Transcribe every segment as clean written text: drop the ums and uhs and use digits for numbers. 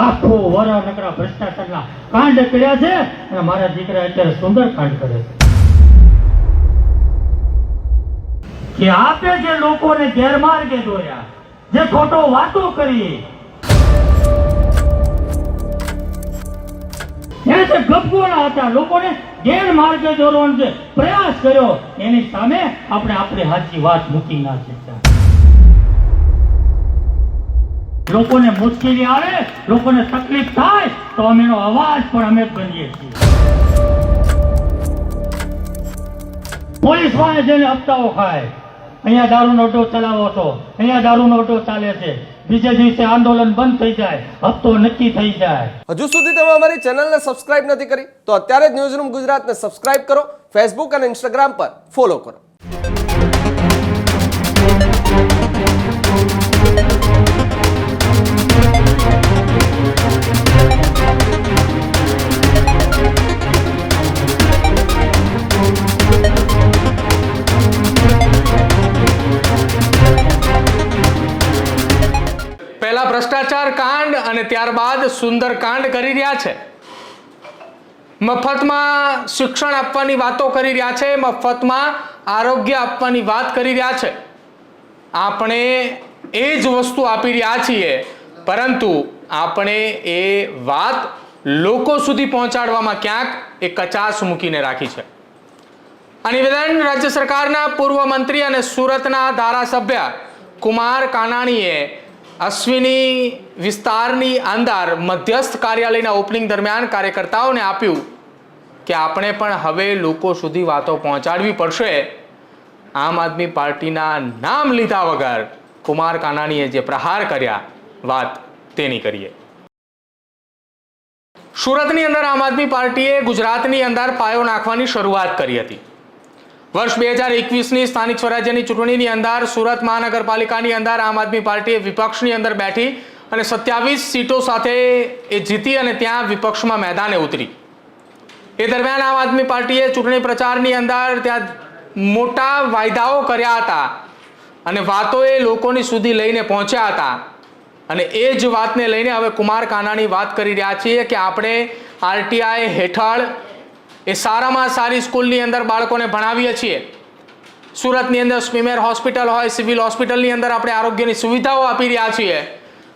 આખો વરા નકરા ભ્રષ્ટાચારના કાંડ કર્યા છે અને મારા દીકરા અત્યારે સુંદર કાંડ કરે છે કે આપે જે લોકોને ગેરમાર્ગે દોર્યા, જે ખોટો વાતો કરી, જે ગપગોળા હતા, લોકોને ગેરમાર્ગે દોરવાનો જે પ્રયાસ કર્યો, એની સામે આપણે આપણી સાચી વાત મૂકી ના શકતા. લોકોને મુશ્કેલી આવે, લોકોને તકલીફ થાય તો અમે એનો અવાજ પણ અમે બનીએ છીએ. પોલીસ વાળા જેને હપ્તાઓ ખાય, અહીંયા દારૂનો અડ્ડો ચલાવો છો, અહીંયા દારૂનો અડ્ડો ચાલે છે, બીજે દિવસે આંદોલન બંધ થઈ જાય, હપ્તો નક્કી થઈ જાય. હજુ સુધી તમે અમારી ચેનલને સબસ્ક્રાઇબ નથી કરી તો અત્યારે જ ન્યૂઝરૂમ ગુજરાતને સબસ્ક્રાઇબ કરો, ફેસબુક અને ઇન્સ્ટાગ્રામ પર ફોલો કરો. પહેલા ભ્રષ્ટાચાર કાંડ અને ત્યારબાદ સુંદર કાંડ કરી રહ્યા છે. મફતમાં શિક્ષણ આપવાની વાતો કરી રહ્યા છે, મફતમાં આરોગ્ય આપવાની વાત કરી રહ્યા છે. આપણે એ જ વસ્તુ આપી રહ્યા છીએ, પરંતુ આપણે એ વાત લોકો સુધી પહોંચાડવામાં ક્યાંક એ કચાશ મૂકીને રાખી છે. આ નિવેદન રાજ્ય સરકારના પૂર્વ મંત્રી અને સુરતના ધારાસભ્ય કુમાર કાનાણીએ અશ્વિની વિસ્તારની અંદર મધ્યસ્થ કાર્યાલયના ઓપનિંગ દરમિયાન કાર્યકર્તાઓને આપ્યું કે આપણે પણ હવે લોકો સુધી વાતો પહોંચાડવી પડશે. આમ આદમી પાર્ટીના નામ લીધા વગર કુમાર કાનાણીએ જે પ્રહાર કર્યા, વાત તેની કરીએ. સુરતની અંદર આમ આદમી પાર્ટીએ ગુજરાતની અંદર પાયો નાખવાની શરૂઆત કરી હતી. વર્ષ 2021ની સ્થાનિક સ્વરાજ્યની ચૂંટણીની અંદર સુરત મહાનગરપાલિકાની અંદર આમ આદમી પાર્ટીએ વિપક્ષની અંદર બેઠી અને 27 સીટો સાથે એ જીતી અને ત્યાં વિપક્ષમાં મેદાને ઉતરી. એ દરમિયાન આમ આદમી પાર્ટીએ ચૂંટણી પ્રચારની અંદર ત્યાં મોટા વાયદાઓ કર્યા હતા અને વાતો એ લોકોની સુધી લઈને પહોંચ્યા હતા. અને એ જ વાતને લઈને હવે કુમાર કાનાણી વાત કરી રહ્યા છીએ કે આપણે આરટીઆઈ હેઠળ એ સારામાં સારી સ્કૂલની અંદર બાળકોને ભણાવીએ છીએ. સુરતની અંદર સ્મીમેર હોસ્પિટલ હોય, સિવિલ હોસ્પિટલની અંદર આપણે આરોગ્યની સુવિધાઓ આપી રહ્યા છીએ.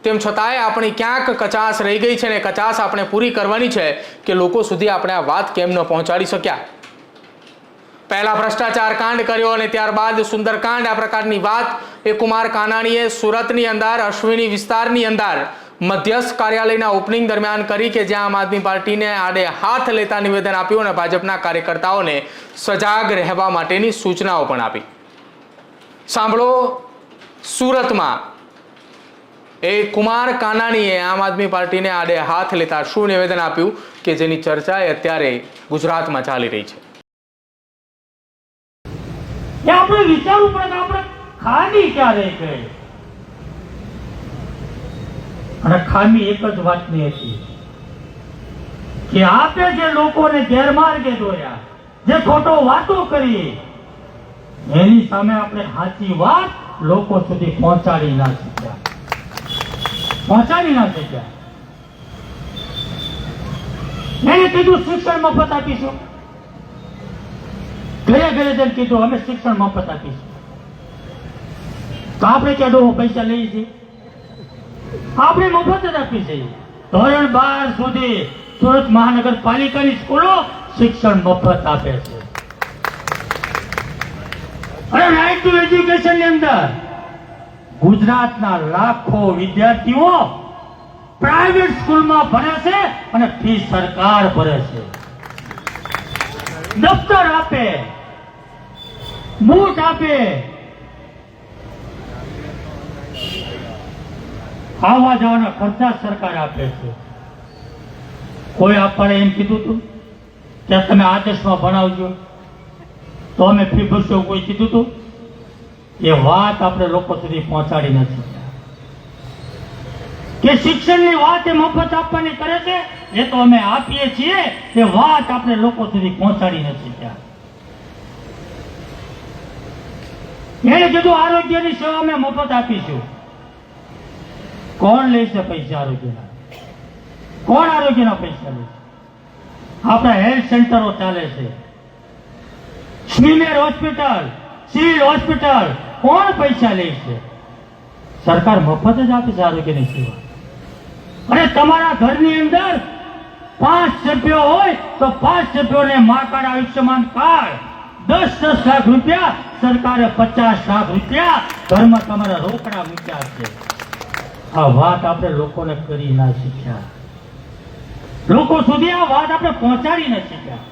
તેમ છતાંય આપણી ક્યાંક કચાશ રહી ગઈ છે ને કચાશ આપણે પૂરી કરવાની છે કે લોકો સુધી આપણે આ વાત કેમ ન પહોંચાડી શક્યા. પહેલા ભ્રષ્ટાચાર કાંડ કર્યો અને ત્યારબાદ સુંદરકાંડ, આ પ્રકારની વાત એ કુમાર કાનાણીએ સુરતની અંદર અશ્વિની વિસ્તારની અંદર મધ્યસ્થ કાર્યાલયના ઓપનિંગ દરમિયાન કરી કે જ્યાં આમ આદમી પાર્ટીને આડે હાથ લેતા નિવેદન આપ્યું અને ભાજપના કાર્યકર્તાઓને સજાગ રહેવા માટેની સૂચનાઓ પણ આપી. સાંભળો, સુરતમાં એ કુમાર કાનાણીએ આમ આદમી પાર્ટીને આડે હાથ લેતા શું નિવેદન આપ્યું કે જેની ચર્ચા અત્યારે ગુજરાતમાં ચાલી રહી છે. આપણે વિચારવું પડે કે આપણે ખામી ક્યાં રહી ગઈ. અને ખામી એક જ વાતની હતી કે આપે જે લોકોને ગેરમાર્ગે દોર્યા, જે ખોટો વાતો કરી, એની સામે આપણે સાચી વાત લોકો સુધી પહોંચાડી ના શક્યા. એને કીધું શિક્ષણ મફત આપીશું, ઘરે ઘરે જઈને કીધું અમે શિક્ષણ મફત આપીશું. તો આપણે ક્યાં પૈસા લઈએ છીએ? આપણે મફત જ આપી છે. ધોરણ 12 સુધી સુરત મહાનગરપાલિકાની સ્કૂલો શિક્ષણ મફત આપે છે. અને રાઇટ ટુ એજ્યુકેશન ની અંદર ગુજરાતના લાખો વિદ્યાર્થીઓ પ્રાઇવેટ સ્કૂલમાં ભણે છે અને ફી સરકાર ભરે છે. દફતર આપે, બૂટ આપે, આવવા જવાના ખર્ચા સરકાર આપે છે. કોઈ આપણને એમ કીધું હતું કે તમે આદેશમાં ભણાવજો તો અમે ફી ભરશો? કોઈ કીધું હતું? એ વાત આપણે લોકો સુધી પહોંચાડી નથી કે શિક્ષણની વાત એ મફત આપવાની કરે છે, એ તો અમે આપીએ છીએ, એ વાત આપણે લોકો સુધી પહોંચાડી નથી. એને કીધું આરોગ્યની સેવા અમે મફત આપીશું. કોણ લેશે પૈસા આરોગ્યના? કોણ આરોગ્યના પૈસા લે છે? આપણા હેલ્થ સેન્ટરો ચાલે છે, સ્મીમેર હોસ્પિટલ, સિવિલ હોસ્પિટલ, કોણ પૈસા લે છે? સરકાર મફત જ આપે છે આરોગ્યની સેવા. અને તમારા ઘરની અંદર 5 સભ્યો હોય તો 5 સભ્યોને મા કાર્ડ, આયુષ્યમાન કાર્ડ, 10 લાખ રૂપિયા, સરકારે 50 લાખ રૂપિયા ઘરમાં તમારા રોકડા મૂક્યા છે. આ વાત આપણે લોકોને કરી ના શીખ્યા, લોકો સુધી આ વાત આપણે પહોંચાડી ના શીખ્યા.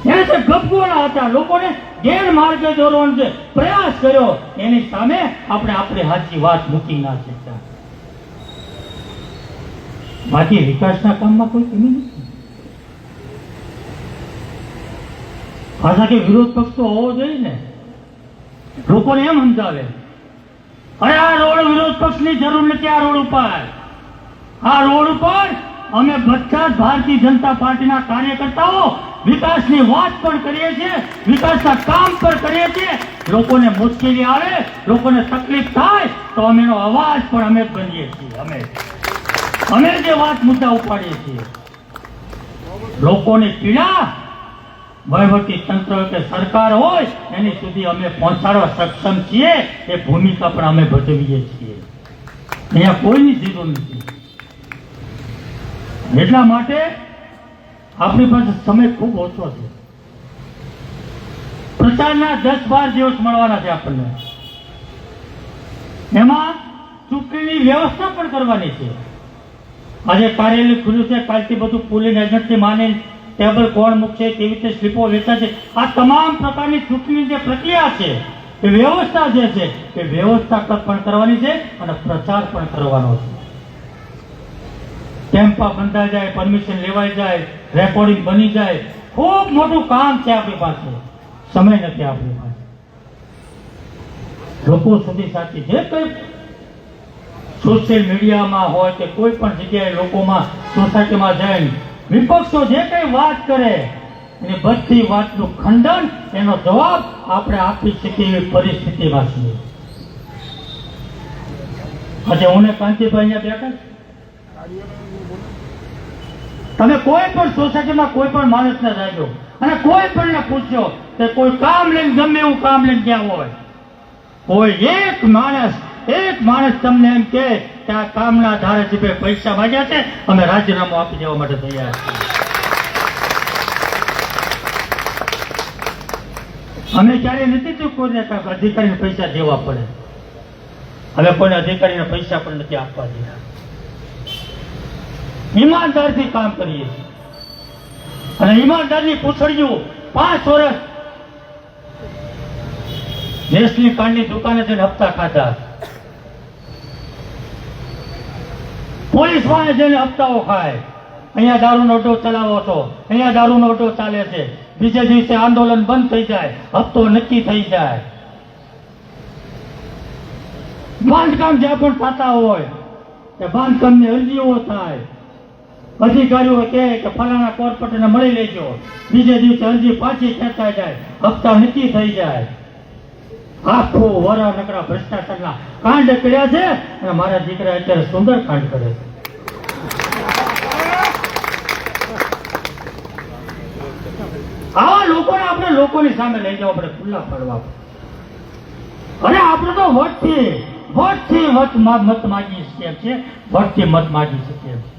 એને જે ગપગોળા હતા, લોકોને ગેરમાર્ગે દોરવાનો જે પ્રયાસ કર્યો, એની સામે આપણે આપણી સાચી વાત મૂકી ના શીખ્યા. બાકી વિકાસના કામમાં કોઈ કમી નથી. પાછા કે વિરોધ પક્ષ તો હોવો જોઈએ ને. લોકોને એમ સમજાવે, અરે આ રોડ વિરોધ પક્ષની જરૂર નથી. આ રોડ ઉપર અમે બધા જ ભારતીય જનતા પાર્ટીના કાર્યકર્તાઓ વિકાસની વાત પણ કરીએ છીએ, વિકાસના કામ પણ કરીએ છીએ. લોકોને મુશ્કેલી આવે, લોકોને તકલીફ થાય તો અમે એનો અવાજ પણ અમે જ બનીએ છીએ. અમે જે વાત મુદ્દા ઉપાડીએ છીએ, લોકોની પીડા વહીવટી તંત્ર કે સરકાર હોય એની સુધી અમે પહોંચાડવા સક્ષમ છીએ. એ ભૂમિકા પણ અમે ભજવીએ છીએ. અહીંયા કોઈની જરૂર નથી. એટલા માટે આપણી પાસે સમય ખૂબ ઓછો છે. પ્રચારના 10-12 દિવસ મળવાના છે આપણને. એમાં ચૂંટણીની વ્યવસ્થા પણ કરવાની છે. આજે કાર્યાલય ખુલ્યું છે, કાલથી બધું પોલિંગ એજન્ટથી માની ટેબલ કોણ મૂકશે, કેવી રીતે સ્લીપો વેચાશે, આ તમામ પ્રકારની ચૂંટણી જે પ્રક્રિયા છે, એ વ્યવસ્થા જે છે એ વ્યવસ્થા પણ કરવાની છે અને પ્રચાર પણ કરવાનો છે. કેમ્પા બંધાઈ જાય, પરમિશન લેવાઈ જાય, રેકોર્ડિંગ બની જાય, ખૂબ મોટું કામ છે આપણી પાસે. સમય નથી આપણી પાસે. લોકો સુધી સાચી જે કંઈ સોશિયલ મીડિયામાં હોય કે કોઈ પણ જગ્યાએ લોકોમાં સોસાયટીમાં જઈને વિપક્ષો જે કંઈ વાત કરે એની બધી વાતનું ખંડન, એનો જવાબ આપણે આપી શકીએ એવી પરિસ્થિતિમાં છીએ. આજે હું ને કાંતિભાઈ અહીંયા બેઠા, તમે કોઈ પણ સોસાયટીમાં કોઈ પણ માણસને જાજો અને કોઈ પણને પૂછજો કે કોઈ કામ લઈને, ગમે એવું કામ લઈને ગયા હોય, કોઈ એક માણસ તમને એમ કહે કે આ કામના ધારાસભ્ય પૈસા માંગ્યા છે, અમે રાજીનામું આપી દેવા માટે તૈયાર છીએ. અમે ક્યારે નથી થયું કોઈને અધિકારીને પૈસા દેવા પડે. હવે કોઈને અધિકારીને પૈસા પણ નથી આપવા દીધા. ઈમાનદારથી કામ કરીએ છીએ અને ઈમાનદારની પૂછડીયું 5 વર્ષ નેશનલ કાર્ડની દુકાને જઈને હપ્તા ખાધા, પોલીસ વાળા જઈને હપ્તાઓ ખાય. અહીંયા દારૂનો અડ્ડો ચલાવો છો, અહીંયા દારૂનો અડ્ડો ચાલે છે, બીજે દિવસે આંદોલન બંધ થઈ જાય, હપ્તો નક્કી થઈ જાય. બાંધકામ જ્યાં પણ થતા હોય કે બાંધકામની અરજીઓ થાય, અધિકારીઓ કહે કે ફલાણા કોર્પોરેટરને મળી લેજો, બીજે દિવસે અરજી પાછી ખેંચાઈ જાય, હપ્તા નક્કી થઈ જાય. આખું વરા નકરા ભ્રષ્ટાચારના કાંડ કર્યા છે અને મારા દીકરા અત્યારે સુંદર કાંડ કરે છે. આવા લોકોને આપણે લોકોની સામે લઈ જવા પડે, ખુલ્લા પાડવા પડે. અને આપણે તો વટથી મત માગી શકીએ છીએ, વટથી મત માગી શકીએ છીએ.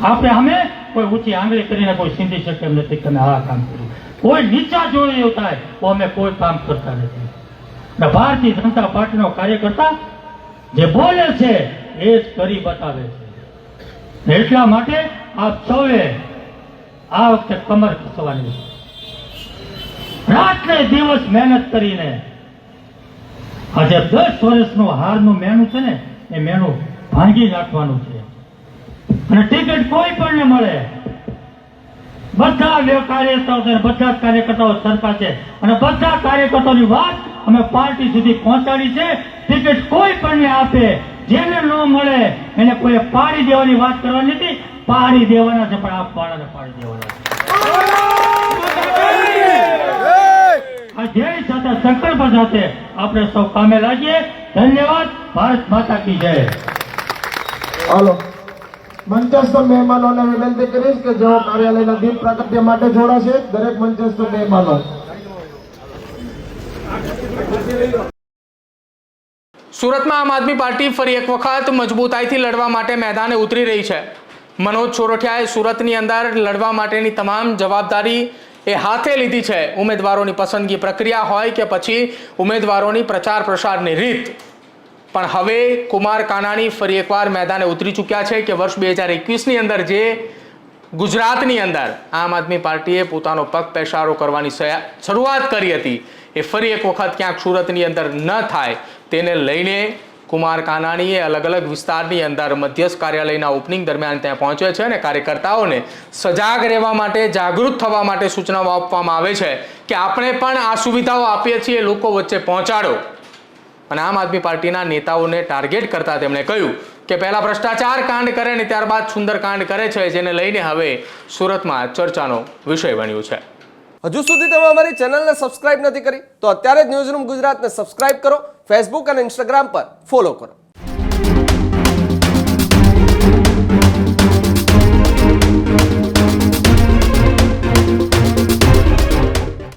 આપણે અમે કોઈ ઊંચી આંગળી કરીને કોઈ સીધી શકે એમ નથી કે અમે આ કામ કર્યું. કોઈ નીચા જોઈ એવું થાય તો અમે કોઈ કામ કરતા નથી. ભારતીય જનતા પાર્ટીનો કાર્યકર્તા જે બોલે છે એ જ કરી બતાવે છે. એટલા માટે આપ સૌએ આ વખતે કમર કસવાની છે. રાત્રે દિવસ મહેનત કરીને આજે 10 વર્ષનું હારનું મેણું છે ને, એ મેણું ભાંગી નાખવાનું છે. અને ટિકિટ કોઈ પણ ને મળે, બધા કાર્યકર્તાઓ સરકાર છે અને બધા કાર્યકર્તાઓની વાત અમે પાર્ટી સુધી પહોંચાડી છે. ટિકિટ કોઈ પણ ને આપે, જેને ન મળે એને કોઈ પાડી દેવાની વાત કરવાની નથી, પાડી દેવાના છે, પણ આપવાના પાડી દેવાના છે. આ ધ્યેય સાથે, સંકલ્પ સાથે આપણે સૌ કામે લાગીએ. ધન્યવાદ. ભારત માતા કી જય. હાલો મંચસ્થ મહેમાનોને વિનંતી કરીશ કે જેઓ કાર્યાલયના દીપ પ્રાગટ્ય માટે જોડાશે, દરેક મંચસ્થ મહેમાનો. સુરતમાં આમ આદમી પાર્ટી ફરી એક વખત મજબૂતાઈથી લડવા માટે મેદાને ઉતરી રહી છે. મનોજ ચોરઠિયાએ સુરતની અંદર લડવા માટેની તમામ જવાબદારી એ હાથે લીધી છે. ઉમેદવારોની પસંદગી પ્રક્રિયા હોય કે પછી ઉમેદવારોની પ્રચાર પ્રસારની રીત, પણ હવે કુમાર કાનાણી ફરી એકવાર મેદાને ઉતરી ચૂક્યા છે કે વર્ષ 2021ની અંદર જે ગુજરાતની અંદર આમ આદમી પાર્ટીએ પોતાનો પગ પેસારો કરવાની શરૂઆત કરી હતી એ ફરી એક વખત ક્યાંક સુરતની અંદર ન થાય તેને લઈને કુમાર કાનાણીએ અલગ અલગ વિસ્તારની અંદર મધ્યસ્થ કાર્યાલયના ઓપનિંગ દરમિયાન ત્યાં પહોંચે છે અને કાર્યકર્તાઓને સજાગ રહેવા માટે, જાગૃત થવા માટે સૂચનાઓ આપવામાં આવે છે કે આપણે પણ આ સુવિધાઓ આપીએ છીએ, લોકો વચ્ચે પહોંચાડો. અને આમ આદમી પાર્ટીના નેતાઓને ટાર્ગેટ કરતા તેમણે કહ્યું કે પહેલા ભ્રષ્ટાચાર કાંડ કરે ને ત્યારબાદ સુંદર કાંડ કરે છે, જેને લઈને હવે સુરતમાં ચર્ચાનો વિષય બન્યું છે. હજુ સુધી તમે અમારી ચેનલને સબસ્ક્રાઇબ નથી કરી તો અત્યારે જ ન્યૂઝરૂમ ગુજરાતને સબસ્ક્રાઇબ કરો, ફેસબુક અને ઇન્સ્ટાગ્રામ પર ફોલો કરો.